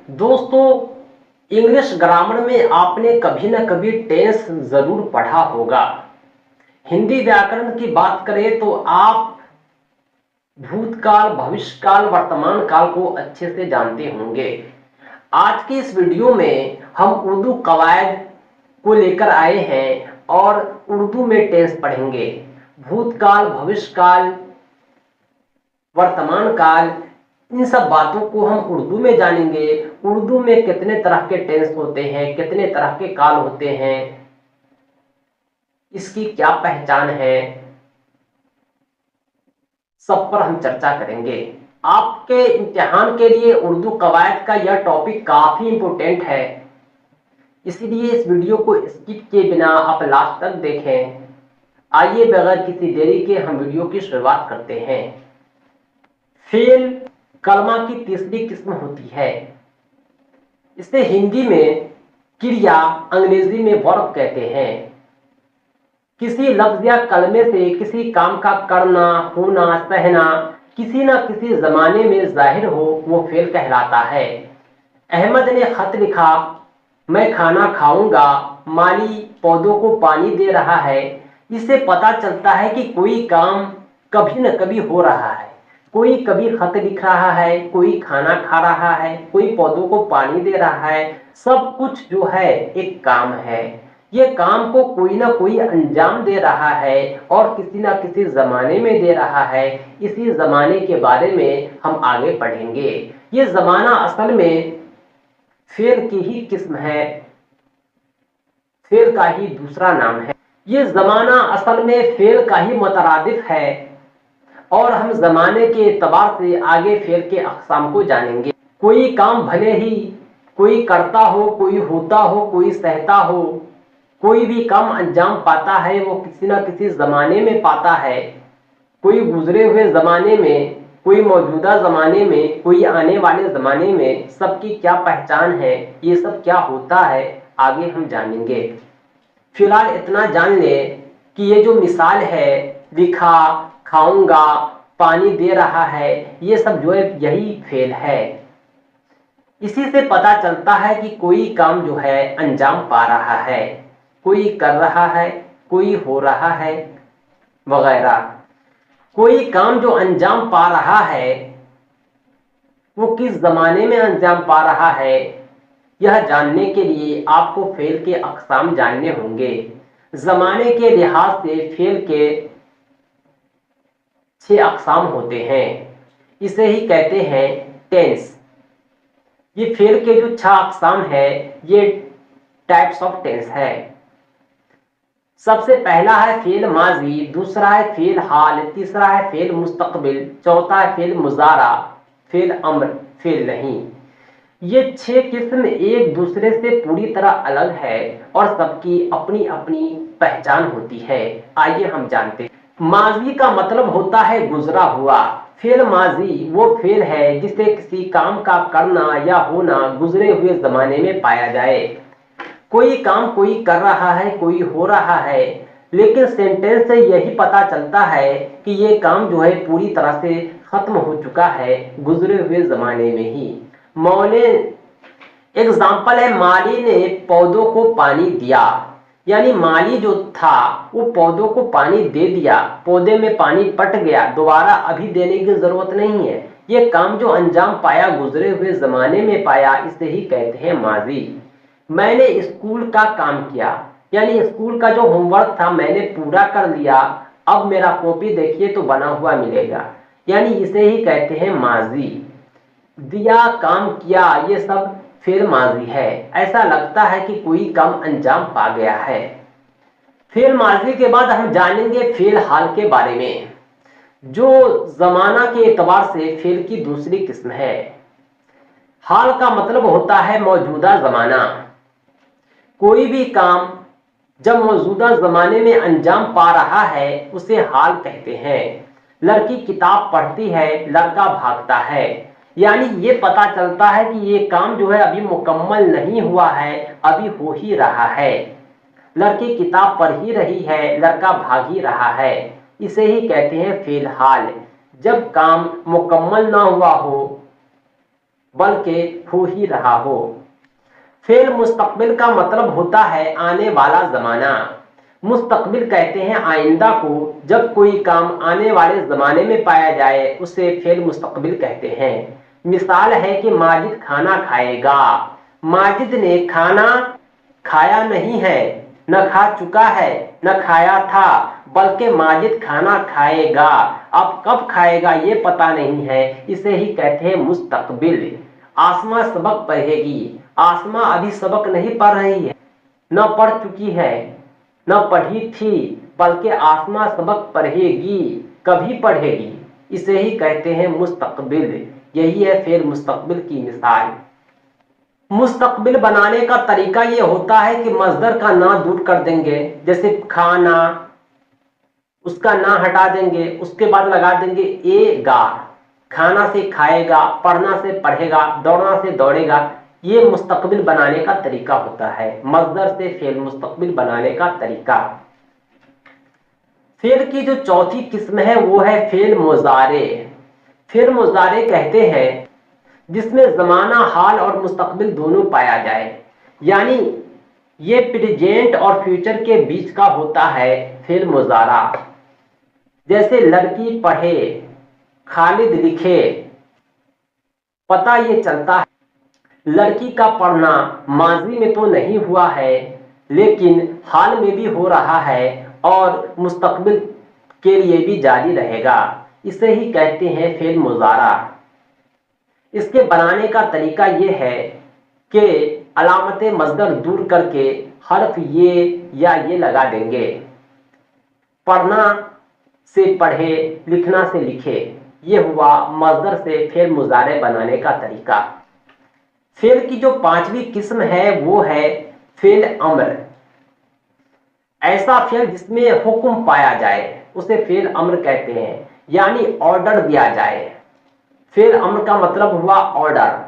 दोस्तों, English grammar में आपने कभी ना कभी टेंस जरूर पढ़ा होगा। हिंदी व्याकरण की बात करें तो आप भूतकाल, भविष्यकाल, वर्तमान काल को अच्छे से जानते होंगे। आज की इस वीडियो में हम उर्दू कवायद को लेकर आए हैं और उर्दू में टेंस पढ़ेंगे। भूतकाल, भविष्यकाल, वर्तमान काल, इन सब बातों को हम उर्दू में जानेंगे। उर्दू में कितने तरह के टेंस होते हैं, कितने तरह के काल होते हैं, इसकी क्या पहचान है, सब पर हम चर्चा करेंगे। आपके इम्तिहान के लिए उर्दू कवायद का यह टॉपिक काफी इंपॉर्टेंट है, इसलिए इस वीडियो को स्किप किए बिना आप लास्ट तक देखें। आइए बगैर किसी देरी के हम वीडियो की शुरुआत करते हैं। फेल कलमा की तीसरी किस्म होती है। इसे हिंदी में क्रिया, अंग्रेजी में वर्ब कहते हैं। किसी लफ्ज या कलमे से किसी काम का करना, होना, सहना किसी न किसी जमाने में जाहिर हो, वो फेल कहलाता है। अहमद ने खत लिखा, मैं खाना खाऊंगा, माली पौधों को पानी दे रहा है। इससे पता चलता है कि कोई काम कभी न कभी हो रहा है। कोई कभी खत लिख रहा है, कोई खाना खा रहा है, कोई पौधों को पानी दे रहा है। सब कुछ जो है एक काम है। ये काम को कोई ना कोई अंजाम दे रहा है और किसी ना किसी जमाने में दे रहा है। इसी जमाने के बारे में हम आगे पढ़ेंगे। ये जमाना असल में फेल की ही किस्म है, फेल का ही दूसरा नाम है। ये जमाना असल में फेल का ही मुतरादिफ है और हम जमाने के एतबार से आगे फेल के अक़साम को जानेंगे। कोई काम भले ही कोई करता हो, कोई होता हो, कोई सहता हो, कोई भी काम अंजाम पाता है वो किसी न किसी जमाने में पाता है। कोई गुजरे हुए जमाने में, कोई मौजूदा जमाने में, कोई आने वाले जमाने में। सबकी क्या पहचान है, ये सब क्या होता है, आगे हम जानेंगे। फिलहाल इतना जान ले कि ये जो मिसाल है, लिखा, खाऊंगा, पानी दे रहा है, ये सब जो है यही फेल है। इसी से पता चलता है कि कोई काम जो है अंजाम पा रहा है, कोई कर रहा है, कोई हो रहा है वगैरह। कोई काम जो अंजाम पा रहा है वो किस जमाने में अंजाम पा रहा है, यह जानने के लिए आपको फेल के अक़साम जानने होंगे। जमाने के लिहाज से फेल के 6 अक़साम होते हैं। इसे ही कहते हैं टेंस। ये फेल के जो 6 अक़साम है, ये टाइप्स ऑफ टेंस है। सबसे पहला है फेल माजी, दूसरा है फेल हाल, तीसरा है फेल मुस्तकबिल, चौथा है फेल मुजारा, फेल अम्र, फेल नहीं। ये 6 किस्म एक दूसरे से पूरी तरह अलग है और सबकी अपनी अपनी पहचान होती है। आइए हम जानते हैं। माजी का मतलब होता है गुजरा हुआ। फेल माजी वो फेल है जिसे किसी काम का करना या होना गुजरे हुए जमाने में पाया जाए। कोई काम कोई कर रहा है, कोई हो रहा है, लेकिन सेंटेंस से यही पता चलता है कि ये काम जो है पूरी तरह से खत्म हो चुका है गुजरे हुए जमाने में ही। मौले एग्जाम्पल है, माली ने पौधों को पानी दिया, यानी माली जो था वो पौधों को पानी दे दिया, पौधे में पानी पट गया, दोबारा अभी देने की जरूरत नहीं है। ये काम जो अंजाम पाया गुजरे हुए जमाने में पाया, इसे ही कहते हैं माजी। मैंने स्कूल का काम किया, यानी स्कूल का जो होमवर्क था मैंने पूरा कर लिया, अब मेरा कॉपी देखिए तो बना हुआ मिलेगा, यानी इसे ही कहते हैं माजी। दिया, काम किया, ये सब फेल माजी है। ऐसा लगता है कि कोई काम अंजाम पा गया है। फेल माजी के बाद हम जानेंगे फेल हाल के बारे में, जो जमाना के एतबार से फेल की दूसरी किस्म है। हाल का मतलब होता है मौजूदा जमाना। कोई भी काम जब मौजूदा जमाने में अंजाम पा रहा है उसे हाल कहते हैं। लड़की किताब पढ़ती है, लड़का भागता है, यानी ये पता चलता है कि ये काम जो है अभी मुकम्मल नहीं हुआ है, अभी हो ही रहा है। लड़की किताब पढ़ ही रही है, लड़का भाग ही रहा है, इसे ही कहते हैं फेल हाल। जब काम मुकम्मल ना हुआ हो, बल्कि हो ही रहा हो। फेल मुस्तकबिल का मतलब होता है आने वाला जमाना। मुस्तकबिल कहते हैं आइंदा को। जब कोई काम आने वाले जमाने में पाया जाए उसे फेल मुस्तकबिल कहते हैं। मिसाल है कि माजिद खाना खाएगा। माजिद ने खाना खाया नहीं है, न खा चुका है, न खाया था, बल्कि माजिद खाना खाएगा। अब कब खाएगा ये पता नहीं है, इसे ही कहते हैं मुस्तकबिल। आसमा सबक पढ़ेगी। आसमा अभी सबक नहीं पढ़ रही है, न पढ़ चुकी है, न पढ़ी थी, बल्कि आसमा सबक पढ़ेगी। कभी पढ़ेगी, इसे ही कहते हैं मुस्तकबिल। यही है फेल मुस्तकबिल की मिसाल। मुस्तकबिल बनाने का तरीका ये होता है कि मजदर का ना दूर कर देंगे, जैसे खाना, उसका ना हटा देंगे, उसके बाद लगा देंगे ए गा। खाना से खाएगा, पढ़ना से पढ़ेगा, दौड़ना से दौड़ेगा। ये मुस्तकबिल बनाने का तरीका होता है, मजदर से फेल मुस्तकबिल बनाने का तरीका। फेल की जो चौथी किस्म है वो है फेल मुजारे। फेल मुजारे कहते हैं जिसमें जमाना, हाल और मुस्तकबिल दोनों पाया जाए, यानी ये प्रेजेंट और फ्यूचर के बीच का होता है फेल मुजारा। जैसे लड़की पढ़े, खालिद लिखे। पता ये चलता है लड़की का पढ़ना माजी में तो नहीं हुआ है, लेकिन हाल में भी हो रहा है और मुस्तकबिल के लिए भी जारी रहेगा। इसे ही कहते हैं फेल मुजारा। इसके बनाने का तरीका ये है कि अलामत मजदर दूर करके हर्फ ये या ये लगा देंगे। पढ़ना से पढ़े, लिखना से लिखे। ये हुआ मजदर से फेल मुजारे बनाने का तरीका। फेल की जो पांचवी किस्म है वो है फेल अम्र। ऐसा फेल जिसमें हुक्म पाया जाए उसे फेल अम्र कहते हैं, यानी ऑर्डर दिया जाए। फेल अम्र का मतलब हुआ ऑर्डर।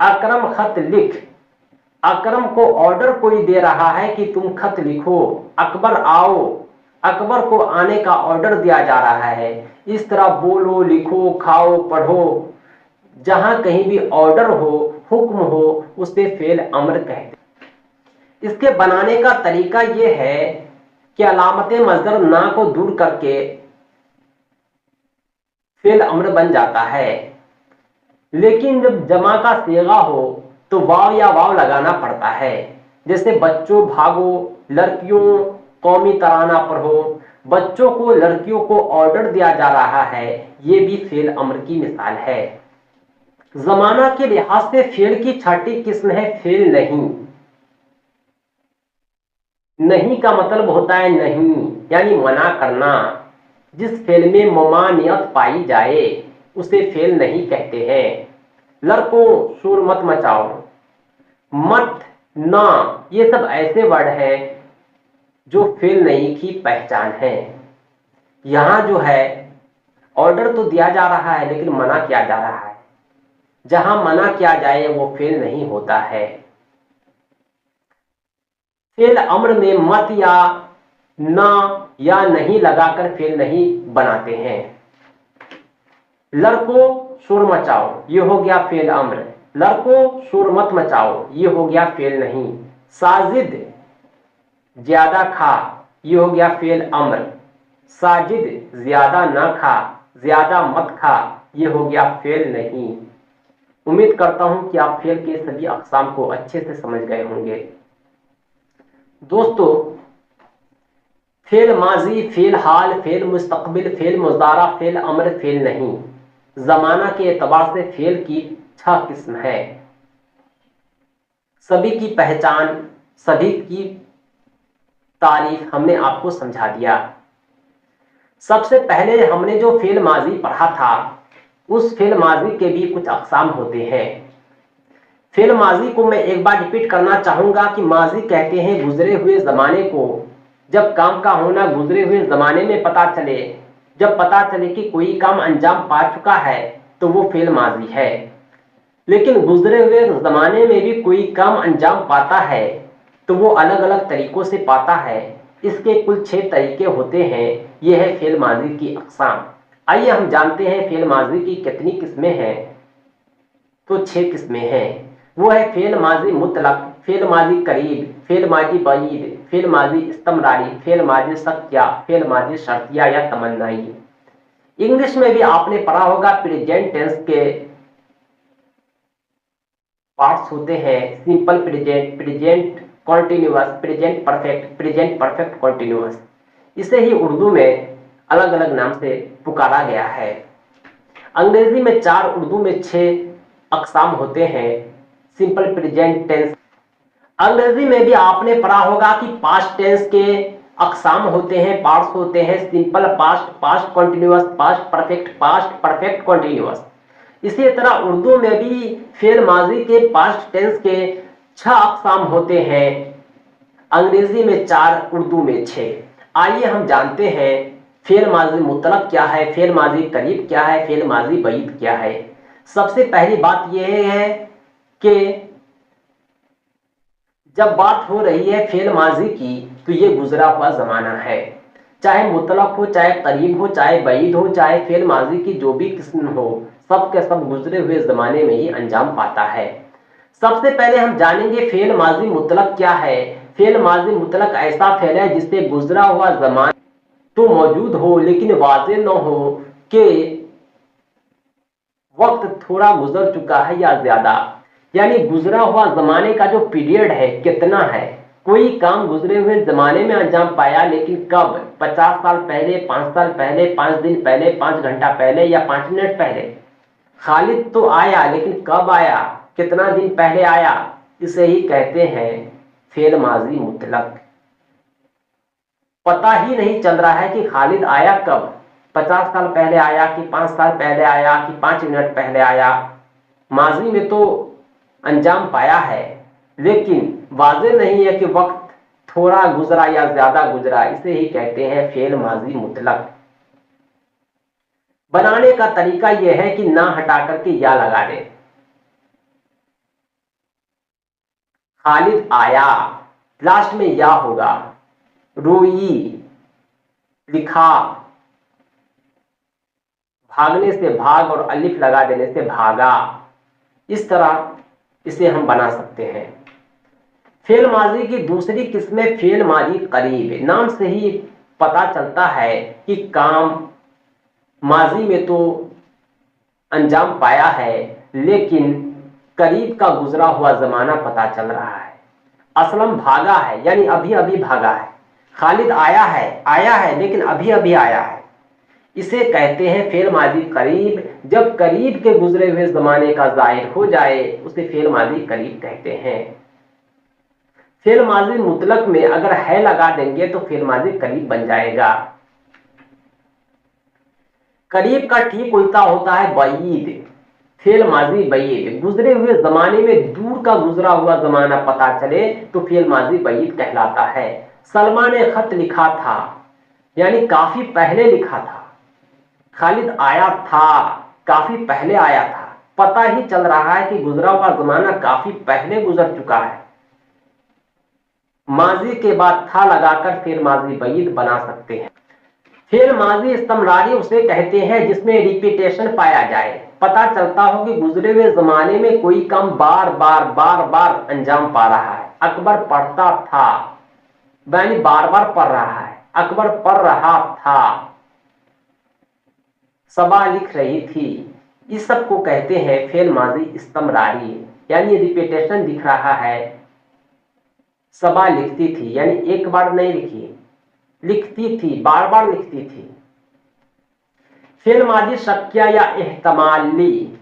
अकरम खत लिख। अकरम को ऑर्डर कोई दे रहा है कि तुम खत लिखो। अकबर आओ। अकबर को आने का ऑर्डर दिया जा रहा है। इस तरह बोलो, लिखो, खाओ, पढ़ो, जहां कहीं भी ऑर्डर हो, हुक्म हो, उसे फेल अम्र कहते हैं। इसके बनाने का तरीका यह है कि अलामत मजदर ना को दूर करके फेल अम्र बन जाता है। लेकिन जब जमा का सीगा हो तो वाव या वाव लगाना पड़ता है। जैसे बच्चों भागो, लड़कियों कौमी तराना पढ़ो। बच्चों को, लड़कियों को ऑर्डर दिया जा रहा है, ये भी फेल अम्र की मिसाल है। जमाना के लिहाज से फेल की छठी किस्म है फेल नहीं। नहीं का मतलब होता है नहीं, यानी मना करना। जिस फेल में ममानियत पाई जाए उसे फेल नहीं कहते हैं। लड़कों शोर मत मचाओ, मत, ना, ये सब ऐसे वर्ड हैं जो फेल नहीं की पहचान है। यहां जो है ऑर्डर तो दिया जा रहा है लेकिन मना किया जा रहा है। जहां मना किया जाए वो फेल नहीं होता है। फेल अम्र में मत या ना या नहीं लगाकर फेल नहीं बनाते हैं। लड़कों शोर मचाओ, ये हो गया फेल अम्र। लड़कों शोर मत मचाओ, ये हो गया फेल नहीं। साजिद ज्यादा खा, ये हो गया फेल अम्र। साजिद ज्यादा ना खा, ज्यादा मत खा, ये हो गया फेल नहीं। उम्मीद करता हूं कि आप फेल के सभी अक़साम को अच्छे से समझ गए होंगे। दोस्तों, फेल माजी, फेल हाल, फेल मुस्तकबिल, फेल मुजारा, फेल अम्र, फेल नहीं, जमाना के एतबार से फेल की 6 किस्म है। सभी की पहचान, सभी की तारीफ हमने आपको समझा दिया। सबसे पहले हमने जो फेल माजी पढ़ा था, उस फेल माजी के भी कुछ अक़साम होते हैं। फेल माजी को मैं एक बार रिपीट करना चाहूंगा कि माजी कहते हैं गुजरे हुए जमाने को। जब काम का होना गुजरे हुए जमाने में पता चले, जब पता चले कि कोई काम अंजाम पा चुका है तो वो फेल माजी है। लेकिन गुजरे हुए जमाने में भी कोई काम अंजाम पाता है तो वो अलग अलग तरीकों से पाता है। इसके कुल 6 तरीके होते हैं। यह है फेल माजी की अक़साम। आइए हम जानते हैं फेल माजी की कितनी किस्में हैं। तो 6 किस्में हैं। वो है फेल माजी मुतलक, फेल माजी करीब, फेल माजी बईद, फेल माजी इस्तमरारी, फेल माजी शक्या, फेल माजी शर्तिया या तमन्नाई। इंग्लिश में भी आपने पढ़ा होगा प्रेजेंट टेंस के पार्ट्स होते हैं simple present, present continuous, present perfect, present perfect continuous. इसे ही उर्दू में अलग अलग नाम से पुकारा गया है। अंग्रेजी में 4, उर्दू में 6 अकसाम होते हैं सिंपल प्रेजेंट टेंस। अंग्रेजी में भी आपने पढ़ा होगा कि पास्ट टेंस के अकसाम होते हैं, पार्ट्स होते हैं simple past, past continuous, past perfect, past perfect continuous. इसी तरह उर्दू में भी फेल माजी के पास्ट टेंस के 6 अकसाम होते हैं, अंग्रेजी में 4, उर्दू में 6। आइए हम जानते हैं फेल माजी मुतलक क्या है, फेल माजी करीब क्या है, फेल माजी बईद क्या है। सबसे पहली बात यह है कि जब बात हो रही है फेल माजी की तो ये गुजरा हुआ जमाना है, चाहे मुतलक हो, चाहे करीब हो, चाहे बईद हो, चाहे फेल माजी की जो भी किस्म हो, सब के सब गुजरे हुए जमाने में ही अंजाम पाता है। सबसे पहले हम जानेंगे फेल माजी मुतलक क्या है। फेल माजी मुतलक ऐसा फेल है जिससे गुजरा हुआ जमाना तो मौजूद हो लेकिन वाज़ेह न हो कि वक्त थोड़ा गुजर चुका है या ज्यादा, यानी गुजरा हुआ जमाने का जो पीरियड है कितना है। कोई काम गुजरे हुए जमाने में अंजाम पाया लेकिन कब, 50 साल पहले, 5 साल पहले, 5 दिन पहले, 5 घंटा पहले या 5 मिनट पहले। खालिद तो आया लेकिन कब आया, कितना दिन पहले आया, इसे ही कहते हैं फेल माजी मुतलक। पता ही नहीं चल रहा है कि खालिद आया कब, 50 साल पहले आया कि 5 साल पहले आया कि 5 मिनट पहले आया। माजी में तो अंजाम पाया है लेकिन वाज़ेह नहीं है कि वक्त थोड़ा गुजरा या ज्यादा गुजरा, इसे ही कहते हैं फेल माजी मुतलक। बनाने का तरीका यह है कि ना हटा करके या लगा दे। खालिद आया, लास्ट में या होगा। रोई, लिखा, भागने से भाग और अलिफ लगा देने से भागा। इस तरह इसे हम बना सकते हैं। फेल माजी की दूसरी किस्म फेल माजी करीब। नाम से ही पता चलता है कि काम माजी में तो अंजाम पाया है लेकिन करीब का गुजरा हुआ जमाना पता चल रहा है। असलम भागा है यानी अभी अभी भागा है। खालिद आया है लेकिन अभी अभी आया है। इसे कहते हैं फेल माजी करीब। जब करीब के गुजरे हुए जमाने का जाहिर हो जाए उसे फेल माजी करीब कहते हैं। फेल माजी मुतलक में अगर है लगा देंगे तो फेल माजी करीब बन जाएगा। करीब का ठीक उल्टा होता है बईद। फेल माजी बईद, गुजरे हुए जमाने में दूर का गुजरा हुआ जमाना पता चले तो फेल माजी बईद कहलाता है। सलमा ने खत लिखा था यानी काफी पहले लिखा था। खालिद आया था, काफी पहले आया था। पता ही चल रहा है कि गुजरा हुआ जमाना काफी पहले गुजर चुका है। माजी के बाद था लगाकर फेल माजी बईद बना सकते हैं। फेल माजी इस्तमरारी उसे कहते हैं जिसमें रिपीटेशन पाया जाए, पता चलता हो कि गुजरे हुए जमाने में कोई काम बार बार अंजाम पा रहा है। अकबर पढ़ता था यानी बार बार पढ़ रहा है। अकबर पढ़ रहा था, सबा लिख रही थी। इस सब को कहते हैं फेल माजी इस्तमरारी, यानी रिपीटेशन दिख रहा है। सबा लिखती थी यानी एक बार नहीं लिखी, लिखती थी, बार बार लिखती थी। फेल माजी शक्या या एहतमाली।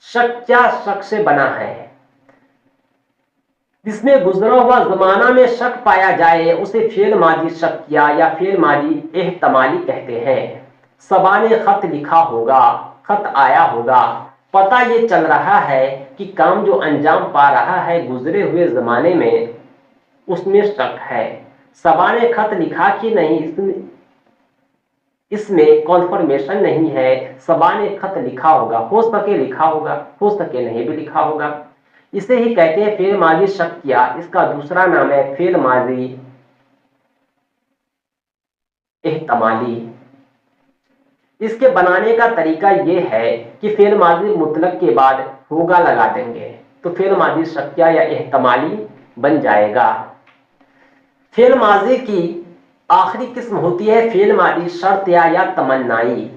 शक्या शक से बना है, जिसमें गुजरा हुआ जमाना में शक पाया जाए उसे फेल माजी शक्या या फेल माजी एहतमाली कहते हैं। सबा ने खत लिखा होगा, खत आया होगा। पता ये चल रहा है कि काम जो अंजाम पा रहा है गुजरे हुए जमाने में उसमें शक है। सबा ने खत लिखा कि नहीं, इसमें कॉन्फर्मेशन नहीं है। सबा ने खत लिखा होगा, हो सके लिखा होगा, हो सके नहीं भी लिखा होगा। इसे ही कहते हैं फेल माजी शक्या। इसका दूसरा नाम है फेल माजी एहतमाली। इसके बनाने का तरीका यह है कि फेल माजी मुतलक के बाद होगा लगा देंगे तो फेल माजी शक्या या एहतमाली बन जाएगा। फेल माजी की आखिरी किस्म होती है फेल माजी शर्त या तमन्नाई।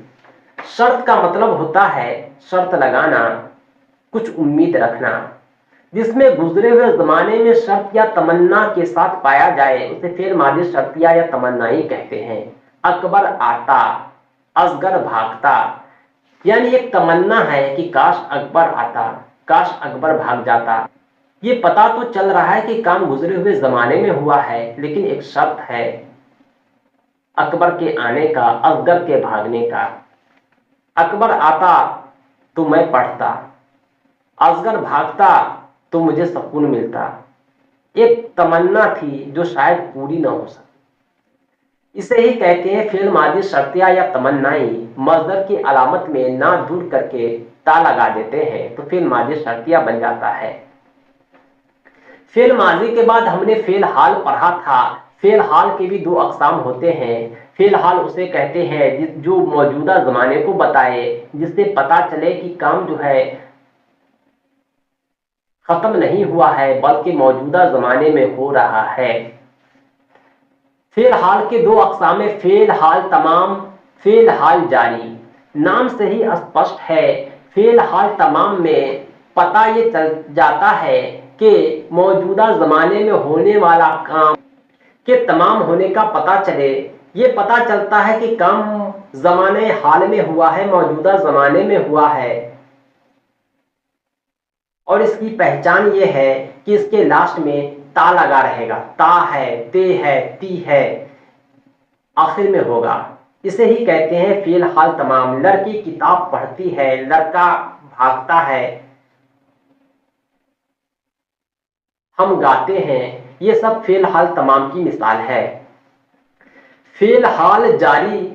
शर्त का मतलब होता है शर्त लगाना, कुछ उम्मीद रखना, जिसमें गुजरे हुए जमाने में शर्त या तमन्ना के साथ पाया जाए उसे फेल माजी शर्तिया या तमन्नाई कहते हैं। अकबर आता, असगर भागता, यानी एक तमन्ना है कि काश अकबर आता, काश अकबर भाग जाता। ये पता तो चल रहा है कि काम गुजरे हुए जमाने में हुआ है, लेकिन एक शर्त है अकबर के आने का, असगर के भागने का। अकबर आता तो मैं पढ़ता, असगर भागता तो मुझे सुकून मिलता। एक तमन्ना थी जो शायद पूरी न हो सके। इसे ही कहते हैं फेल माजी शर्तिया या तमन्नाई। मजदर की अलामत में ना दूर करके ता लगा देते हैं तो फेल माजी शर्तिया बन जाता है। फेल माजी के बाद हमने फेल हाल पढ़ा था। फेल हाल के भी दो अकसाम होते हैं। फेल हाल उसे कहते हैं जो मौजूदा जमाने को बताए, जिससे पता चले कि काम जो है खत्म नहीं हुआ है बल्कि मौजूदा जमाने में हो रहा है। फेल हाल के दो अकसाम है, फेल हाल तमाम, फेल हाल जारी। नाम से ही स्पष्ट है फेल हाल तमाम में पता ये चल जाता है कि मौजूदा जमाने में होने वाला काम के तमाम होने का पता चले। ये पता चलता है कि काम जमाने हाल में हुआ है, मौजूदा जमाने में हुआ है। और इसकी पहचान ये है कि इसके लास्ट में ता लगा रहेगा। ता है, ते है, ती है, आखिर में होगा। इसे ही कहते हैं फेल हाल तमाम। लड़की किताब पढ़ती है, लड़का भागता है, हम गाते हैं, ये सब फेल हाल तमाम की मिसाल है। फेल हाल जारी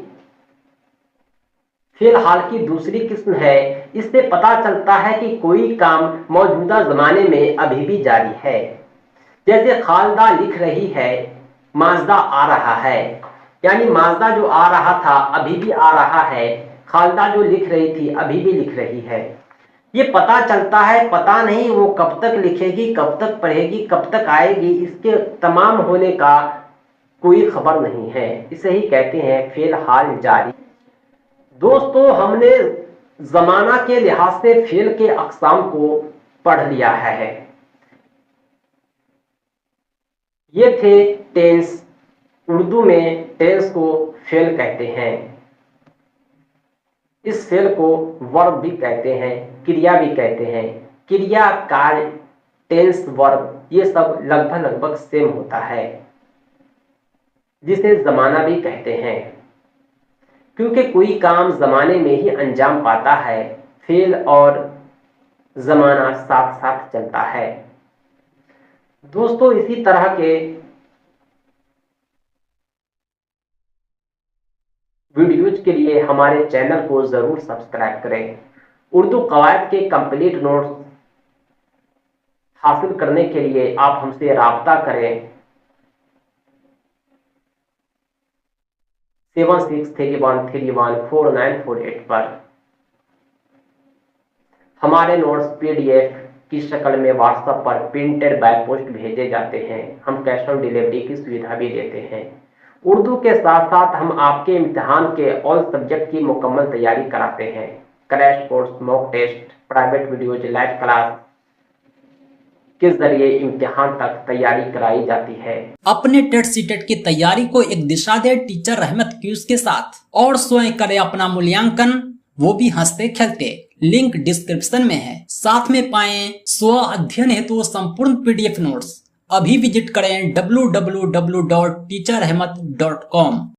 फेल हाल की दूसरी किस्म है। इससे पता चलता है कि कोई काम मौजूदा जमाने में अभी भी जारी है। जैसे खालदा लिख रही है, माजदा आ रहा है, यानी माजदा जो आ रहा था अभी भी आ रहा है, खालदा जो लिख रही थी अभी भी लिख रही है। ये पता चलता है, पता नहीं वो कब तक लिखेगी, कब तक पढ़ेगी, कब तक आएगी, इसके तमाम होने का कोई खबर नहीं है। इसे ही कहते हैं फेल हाल जारी। दोस्तों, हमने जमाना के लिहाज से फेल के अकसाम को पढ़ लिया है। ये थे टेंस। उर्दू में टेंस को फेल कहते हैं। इस फेल को वर्ब भी कहते हैं, क्रिया भी कहते हैं। क्रिया, कार्य, टेंस, वर्ब ये सब लगभग सेम होता है, जिसे जमाना भी कहते हैं, क्योंकि कोई काम जमाने में ही अंजाम पाता है। फेल और जमाना साथ साथ चलता है। दोस्तों, इसी तरह के वीडियोज के लिए हमारे चैनल को जरूर सब्सक्राइब करें। उर्दू कवायद के कंप्लीट नोट्स हासिल करने के लिए आप हमसे राब्ता करें 7631314948 पर। हमारे नोट्स PDF की शक्ल में व्हाट्सएप पर प्रिंटेड बाय पोस्ट भेजे जाते हैं। हम कैश ऑन डिलीवरी की सुविधा भी देते हैं। उर्दू के साथ साथ हम आपके इम्तिहान के ऑल सब्जेक्ट की मुकम्मल तैयारी कराते हैं। Crash course, mock test, private videos, live class के जरिए इम्तिहान तक तैयारी कराई जाती है। अपने टेट सीटेट की तैयारी को एक दिशा दे टीचर रहमत क्यूज के साथ, और स्वयं करे अपना मूल्यांकन, वो भी हंसते खेलते। लिंक डिस्क्रिप्शन में है। साथ में पाएं स्व अध्ययन हेतु संपूर्ण PDF नोट्स। अभी विजिट करें www.teacherahmed.com।